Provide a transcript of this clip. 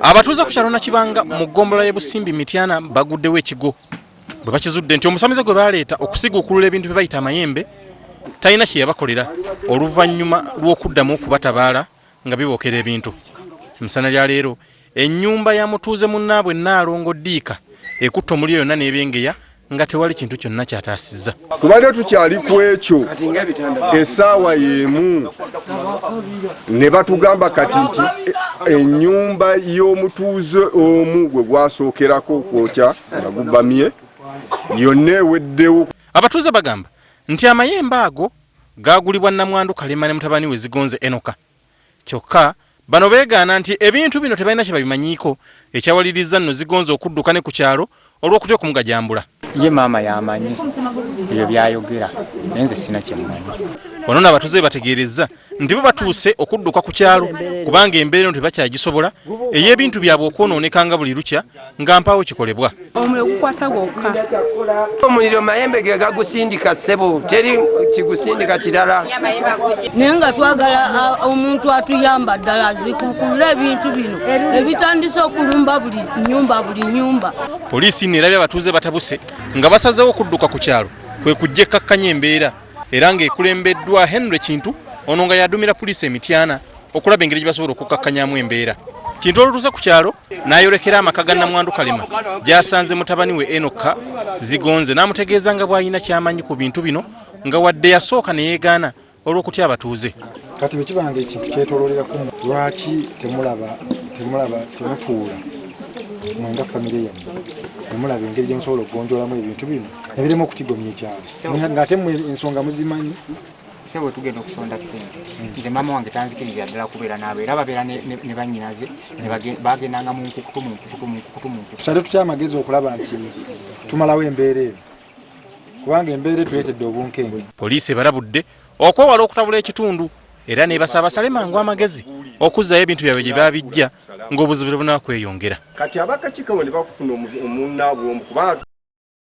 Abatuuze ku kyalo Nakibanga mu ggombolola y'e Busimbi Mityana baguddewo ekigo bwe bakizudde nti omusamize gwe baleeta okusiga okulula ebintu byebayita amayembe talina kye yabakolera oluvanyuma lw'okuddamu okubatabaala nga bibookera ebintu. Misana lya leero ennyumba ya mutuuze munnaabwe Nnaalongo Ddiika ekutta omuliro yonna n'ebengeya nga tewali kintu kyonna kyataasizza. Tubadde tukyali ku ekyo essaawa y'emu ne batugamba kati nti ennyumba y'omutuuze omu gwe gwasookerako okwokya nga gubbamye yonna eweddewo. Abatuuze bagamba nti amayembe ago gaagulibwa nnamwandu Kalema ne mutabani we Zigonze Enoka. Kyokka bano beegaana nti ebintu bino tebalina kye babimanyiiko ekyawaliriza nno Zigonze okudduka ne ku kyalo olw'okutya okumugajambula. Ye maama yamanyi ebyo byayogera naye nze sina kyemmanyi. Wano n'abatuuze bategeerezza nti bo batuuse okudduka ku kyalo kubanga embeera eno tebakyagisobola ey'ebintu byabwe okwonoonekanga buli lukya nga mpaawo kikolebwa. Omuliro gukwata gwokka. Omuliro mayembe ge gagusindika ssebo teri kigusindika kirala. Naye nga twagala omuntu atuyamba ddala azikukulula ebintu bino ebitandise okulumba buli nyumba. Poliisi n'erabye abatuuze batabuse nga basazeewo okudduka ku kyalo kwe kujja ekkakkanya embeera era ng'ekulembeddwa Henry Kintu ono nga yadumira poliisi Mityana okulaba engeri gye basobola okukkakkanyamu embeera. Kintu olutuuse ku kyalo n'ayolekera amaka ga nnamwandu Kalema gy'asanze mutabani we Enoka Zigonze n'amutegeeza nga bw'alina ky'amanyi ku bintu bino nga wadde yasooka ne yeegaana olw'okutya abatuuze. Kati bwe kibanga ekintu kyetooloolerako lwaki temutuula mwenda famire yammwe nemulaba engeri gye musobola okugonjoolamu ebintu bino nebiremu okutigomya ekyalo ng'ate mmwe ensonga muzimanyi. Sebo tugenda okusonda ssente. Nze maama wange tanzikiriza ddala kubeera n'abeera babeera ne bannyinaze bagendanga mu nkukutu. Tukyale tutya amagezi okulaba nti tumalawo embeera eno kubanga embeera etuleetedde obunkenge. Poliisi ebalabudde okwewala okutabula ekitundu era n'ebasaba basale mangu amagezi okuzzayo ebintu byabwe gye babijja ng'obuzibu bunaakweyongera. Kati abakakiiko ne bakufuna omunnaabwe omu kubanga